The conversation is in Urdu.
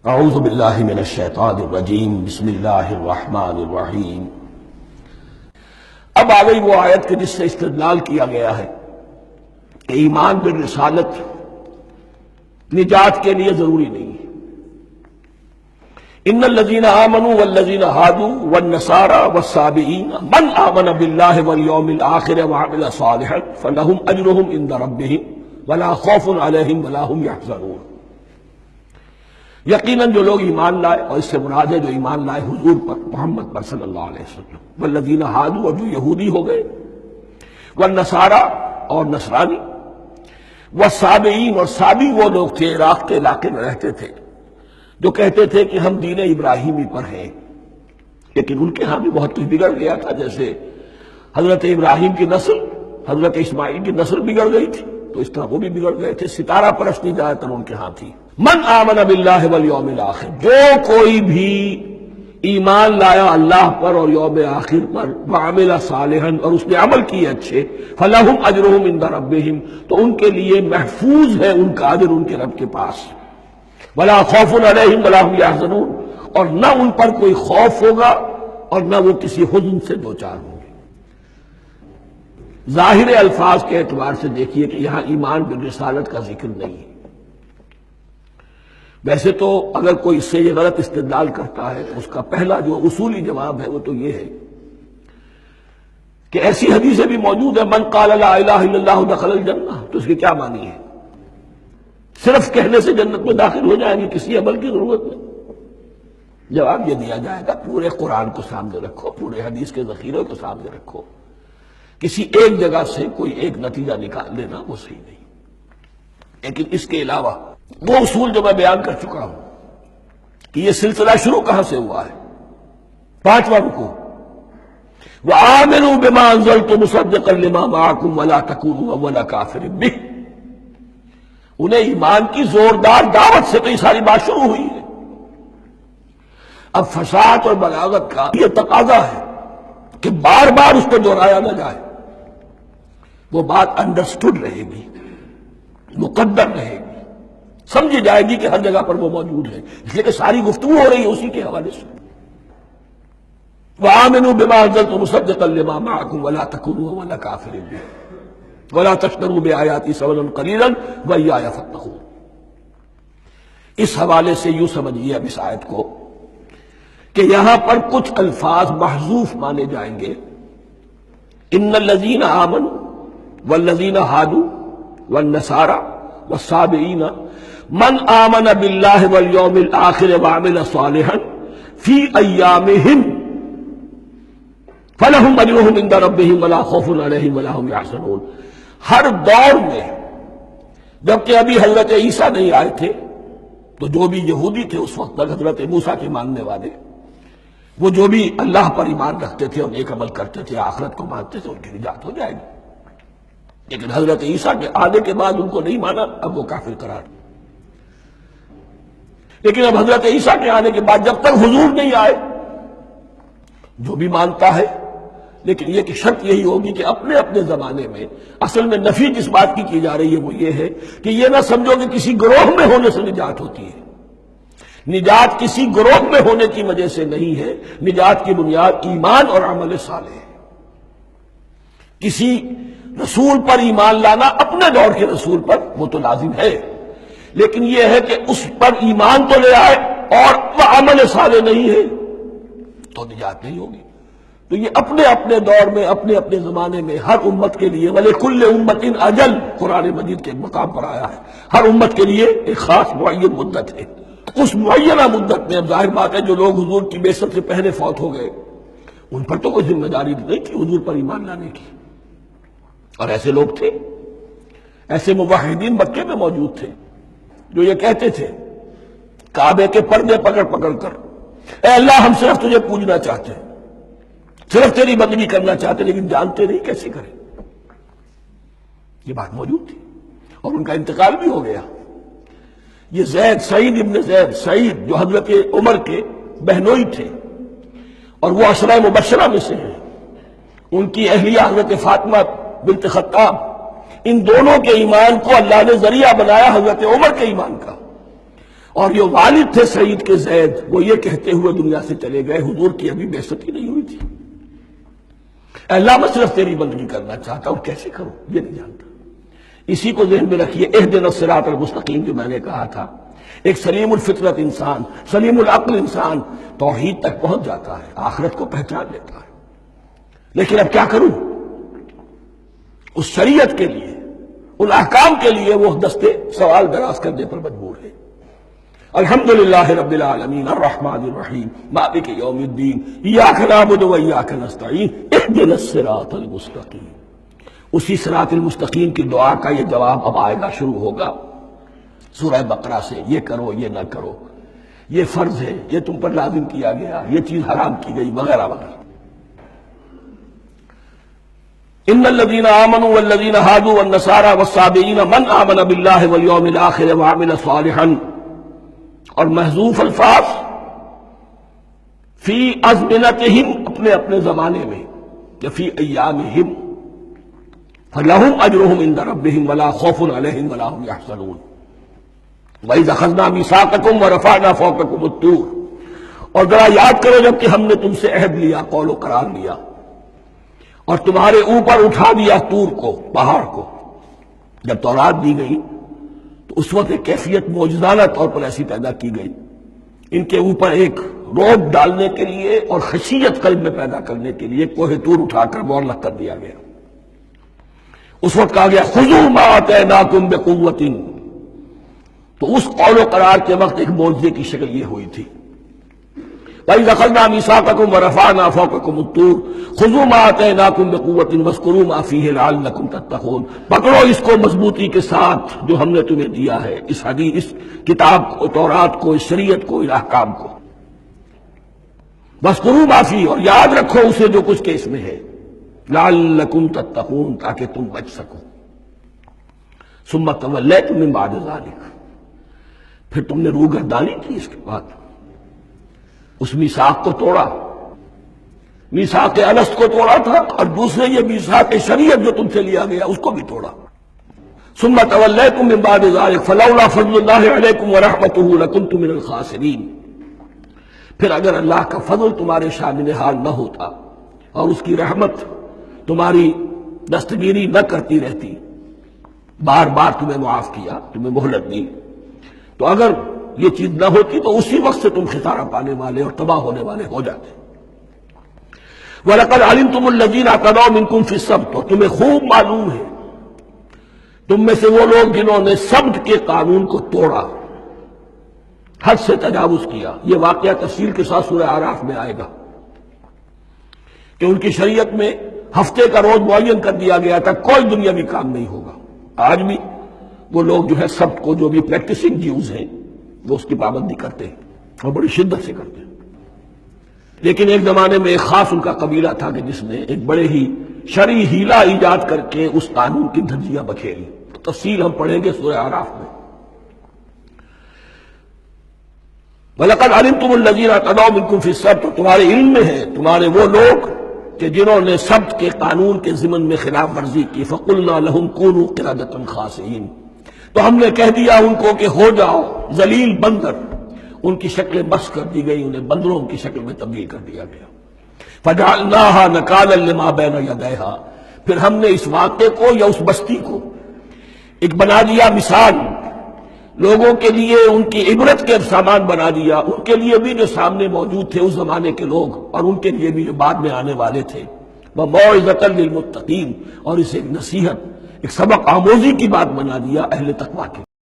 اعوذ باللہ من الشیطان الرجیم بسم اللہ الرحمن الرحیم۔ اب آ گئی وہ آیت کہ جس سے استدلال کیا گیا ہے کہ ایمان بالرسالت نجات کے لیے ضروری نہیں ہے۔ ان الذین آمنوا والذین ہادوا والنصارى والصابئین من آمن باللہ والیوم الآخر وعمل صالحا فلہم اجرہم عند ربہم ولا خوف علیہم ولا هم یحزنون۔ یقیناً جو لوگ ایمان لائے، اور اس سے مراد ہے جو ایمان لائے حضور پر، محمد پر صلی اللہ علیہ وسلم، والذین ہادوا، اور جو یہودی ہو گئے، والنصارى، اور نصرانی، والصابئین، اور صابی وہ لوگ تھے عراق کے علاقے میں رہتے تھے جو کہتے تھے کہ ہم دین ابراہیمی پر ہیں، لیکن ان کے ہاں بھی بہت کچھ بگڑ گیا تھا۔ جیسے حضرت ابراہیم کی نسل، حضرت اسماعیل کی نسل بگڑ گئی تھی، تو اس طرح وہ بھی بگڑ گئے تھے۔ ستارہ پرستی زیادہ تر ان کے ہاں تھی۔ من آمن باللہ والیوم الآخر، جو کوئی بھی ایمان لایا اللہ پر اور یوم آخر پر، وعمل صالحا، اور اس نے عمل کیے اچھے، فلہم اجرہم عند ربہم، تو ان کے لیے محفوظ ہے ان کا اجر ان کے رب کے پاس، ولا خوف علیہم ولا هم یحزنون، اور نہ ان پر کوئی خوف ہوگا اور نہ وہ کسی حزن سے دوچار ہوں گے۔ ظاہر الفاظ کے اعتبار سے دیکھیے کہ یہاں ایمان بالرسالت کا ذکر نہیں ہے۔ ویسے تو اگر کوئی اس سے یہ غلط استدلال کرتا ہے، اس کا پہلا جو اصولی جواب ہے وہ تو یہ ہے کہ ایسی حدیثیں بھی موجود ہیں، من قال لا الہ الا اللہ دخل الجنہ، تو اس کے کیا معنی ہے؟ صرف کہنے سے جنت میں داخل ہو جائیں گے، کسی عمل کی ضرورت نہیں؟ جواب یہ دیا جائے گا، پورے قرآن کو سامنے رکھو، پورے حدیث کے ذخیرے کو سامنے رکھو، کسی ایک جگہ سے کوئی ایک نتیجہ نکال لینا وہ صحیح نہیں۔ لیکن اس کے علاوہ وہ اصول جو میں بیان کر چکا ہوں کہ یہ سلسلہ شروع کہاں سے ہوا ہے، 5واں رکوع، وآمنوا بما انزلت مصدقا لما معكم ولا تكونوا اول كافر به، انہیں ایمان کی زوردار دعوت سے تو یہ ساری بات شروع ہوئی ہے۔ اب فصاحت اور بلاغت کا یہ تقاضا ہے کہ بار بار اس کو دہرایا نہ جائے، وہ بات انڈرسٹوڈ رہے گی، مقدر رہے گی، سمجھی جائے گی کہ ہر جگہ پر وہ موجود ہے، اس لیے کہ ساری گفتگو ہو رہی ہے اسی کے حوالے سے۔ وآمنوا بما انزلت مصدقا لما معكم ولا تكونوا اول كافر به ولا تشتروا بآیاتی ثمنا قلیلا وإیایا فاتقون۔ اس حوالے سے یوں سمجھیے اب اس آیت کو کہ یہاں پر کچھ الفاظ محذوف مانے جائیں گے۔ ان الذین آمنوا والذین ہادوا والنصارى والصابئین من آمن باللہ والیوم الآخر وعمل صالحا فی ایامہم فلہم اجرہم عند ربہم ولا خوف علیہم ولا هم یحزنون۔ ہر دور میں جبکہ ابھی حضرت عیسیٰ نہیں آئے تھے تو جو بھی یہودی تھے اس وقت تک، حضرت موسیٰ کے ماننے والے، وہ جو بھی اللہ پر ایمان رکھتے تھے اور نیک عمل کرتے تھے، آخرت کو مانتے تھے، ان کی نجات ہو جائے گی۔ لیکن حضرت عیسیٰ کے آنے کے بعد ان کو نہیں مانا، اب وہ کافر قرار۔ لیکن اب حضرت عیسیٰ کے آنے کے بعد جب تک حضور نہیں آئے، جو بھی مانتا ہے، لیکن یہ کہ شرط یہی ہوگی کہ اپنے اپنے زمانے میں، اصل میں نفی جس بات کی جا رہی ہے وہ یہ ہے کہ یہ نہ سمجھو کہ کسی گروہ میں ہونے سے نجات ہوتی ہے۔ نجات کسی گروہ میں ہونے کی وجہ سے نہیں ہے، نجات کی بنیاد ایمان اور عمل صالح ہے۔ کسی رسول پر ایمان لانا، اپنے دور کے رسول پر، وہ تو لازم ہے، لیکن یہ ہے کہ اس پر ایمان تو لے آئے اور وہ عمل صالح نہیں ہے تو نجات نہیں ہوگی۔ تو یہ اپنے اپنے دور میں، اپنے اپنے زمانے میں ہر امت کے لیے، وَلِكُلِّ أُمَّةٍ أَجَلٌ، قرآن مجید کے مقام پر آیا ہے، ہر امت کے لیے ایک خاص معین مدت ہے۔ اس معینہ مدت میں اب ظاہر بات ہے جو لوگ حضور کی بعثت سے پہلے فوت ہو گئے ان پر تو کوئی ذمہ داری نہیں تھی حضور پر ایمان لانے کی، اور ایسے لوگ تھے، ایسے موحدین مکے میں موجود تھے جو یہ کہتے تھے کعبے کے پردے پکڑ پکڑ کر، اے اللہ ہم صرف تجھے پوجنا چاہتے ہیں، صرف تیری بندگی کرنا چاہتے، لیکن جانتے نہیں کیسے کریں۔ یہ بات موجود تھی اور ان کا انتقال بھی ہو گیا۔ یہ زید، سعید ابن زید، سعید جو حضرت عمر کے بہنوئی تھے اور وہ عشرہ مبشرہ میں سے ہیں، ان کی اہلیہ حضرت فاطمہ بنت خطاب، ان دونوں کے ایمان کو اللہ نے ذریعہ بنایا حضرت عمر کے ایمان کا، اور یہ والد تھے سعید کے زید، وہ یہ کہتے ہوئے دنیا سے چلے گئے حضور کی ابھی بعثت ہی نہیں ہوئی تھی، اے اللہ میں صرف تیری بندگی کرنا چاہتا ہوں، کیسے کروں یہ نہیں جانتا۔ اسی کو ذہن میں رکھیے، اہدنا الصراط المستقیم جو میں نے کہا تھا، ایک سلیم الفطرت انسان، سلیم العقل انسان توحید تک پہنچ جاتا ہے، آخرت کو پہچان لیتا ہے، لیکن اب کیا کروں؟ اس شریعت کے لیے، ان احکام کے لیے وہ دستے سوال دراز کرنے پر مجبور ہے۔ الحمدللہ رب العالمین الرحمن الرحیم مالک یوم الدین ایاک نعبد و ایاک نستعین اہدنا الصراط المستقیم۔ اسی صراط المستقیم کی دعا کا یہ جواب اب آئے گا، شروع ہوگا سورہ بقرہ سے، یہ کرو یہ نہ کرو، یہ فرض ہے، یہ تم پر لازم کیا گیا، یہ چیز حرام کی گئی، وغیرہ وغیرہ۔ ان الذين آمنوا والذين هادوا والنصارى والصابئين من آمن بالله واليوم الآخر وعمل صالحا، اور محذوف الفاظ فی ازمنتہم، اپنے اپنے زمانے میں، یا فی ایامہم، فلہم اجرہم عند ربہم ولا خوف علیہم ولا هم یحزنون۔ وَإِذْ أَخَذْنَا مِيثَاقَكُمْ وَرَفَعْنَا فَوْقَكُمُ الطُّورَ، اور ذرا یاد کرو جب کہ ہم نے تم سے عہد لیا، قول و قرار لیا، اور تمہارے اوپر اٹھا دیا طور کو، پہاڑ کو۔ جب تورات دی گئی تو اس وقت ایک کیفیت معجزانہ طور پر ایسی پیدا کی گئی، ان کے اوپر ایک روب ڈالنے کے لیے اور خشیت قلب میں پیدا کرنے کے لیے کوہ طور اٹھا کر معلق کر دیا گیا۔ اس وقت کہا گیا خذوا ما آتیناکم بقوۃ، تو اس قول و قرار کے وقت ایک معجزے کی شکل یہ ہوئی تھی، وَإِذْ أَخَذْنَا مِيثَاقَكُمْ وَرَفَعْنَا فَوْقَكُمُ الطُّورَ خُذُوا مَا آتَيْنَاكُمْ بِقُوَّةٍ وَاذْكُرُوا مَا فِيهِ لَعَلَّكُمْ تَتَّقُونَ، پکڑو اس کو مضبوطی کے ساتھ جو ہم نے تمہیں دیا ہے، اس حدیث، اس کتاب کو، تورات کو، اس شریعت کو، ان احکام کو۔ وَاذْكُرُوا مَا فِيهِ، اور یاد رکھو اسے جو کچھ کہ اس میں ہے، لَعَلَّكُمْ تَتَّقُونَ، تاکہ تم بچ سکو۔ ثُمَّ تَوَلَّيْتُم مِّن بَعْدِ ذَلِكَ، پھر تم نے روگردانی کی اس کے بعد، اس میثاق کو توڑا، میثاق الست کو توڑا تھا، اور دوسرے یہ میثاق شریعت جو تم سے لیا گیا اس کو بھی توڑا۔ ثم تولیتم من بعد ذلک فلولا فضل اللہ علیکم ورحمتہ لکنتم من الخاسرین، پھر اگر اللہ کا فضل تمہارے شامل حال نہ ہوتا اور اس کی رحمت تمہاری دستگیری نہ کرتی رہتی، بار بار تمہیں معاف کیا، تمہیں مہلت دی، تو اگر یہ چیز نہ ہوتی تو اسی وقت سے تم خسارہ پانے والے اور تباہ ہونے والے ہو جاتے۔ وَلَقَدْ عَلِمْتُمُ الَّذِينَ اعْتَدَوْا مِنْكُمْ فِي السَّبْتِ، اور تمہیں خوب معلوم ہے تم میں سے وہ لوگ جنہوں نے سبت کے قانون کو توڑا، حد سے تجاوز کیا۔ یہ واقعہ تفصیل کے ساتھ سورہ اعراف میں آئے گا کہ ان کی شریعت میں ہفتے کا روز معین کر دیا گیا تھا، کوئی دنیاوی کام نہیں ہوگا۔ آج بھی وہ لوگ جو ہے سبت کو، جو بھی پریکٹسنگ جیوز ہیں، وہ اس کی پابندی کرتے ہیں اور بڑی شدت سے کرتے ہیں۔ لیکن ایک زمانے میں ایک خاص ان کا قبیلہ تھا کہ جس نے ایک بڑے ہی شرعی ہیلا ایجاد کر کے اس قانون کی دھجیاں بکھیری، تفصیل ہم پڑھیں گے سورہ اعراف میں۔ وَلَقَدْ عَلِمْتُمُ الَّذِينَ اعْتَدَوْا مِنْكُمْ فِي السَّبْتِ، تمہارے علم میں ہے تمہارے وہ لوگ کہ جنہوں نے سبت کے قانون کے ضمن میں خلاف ورزی کی، فَقُلْنَا لَهُمْ كُونُوا قِرَدَةً خَاسِئِينَ، تو ہم نے کہہ دیا ان کو کہ ہو جاؤ ذلیل بندر، ان کی شکلیں بس کر دی گئی، انہیں بندروں کی شکل میں تبدیل کر دیا گیا۔ فَجَعَلْنَاهَا نَكَالًا لِمَا بَيْنَ يَدَيْهَا، پھر ہم نے اس واقعے کو یا اس بستی کو ایک بنا دیا مثال، لوگوں کے لیے ان کی عبرت کے سامان بنا دیا، ان کے لیے بھی جو سامنے موجود تھے اس زمانے کے لوگ، اور ان کے لیے بھی جو بعد میں آنے والے تھے، وَمَوْعِظَةً لِّلْمُتَّقِينَ، اور اسے ایک نصیحت، ایک سبق آموزی کی بات بنا دیا اہل تقویٰ کے۔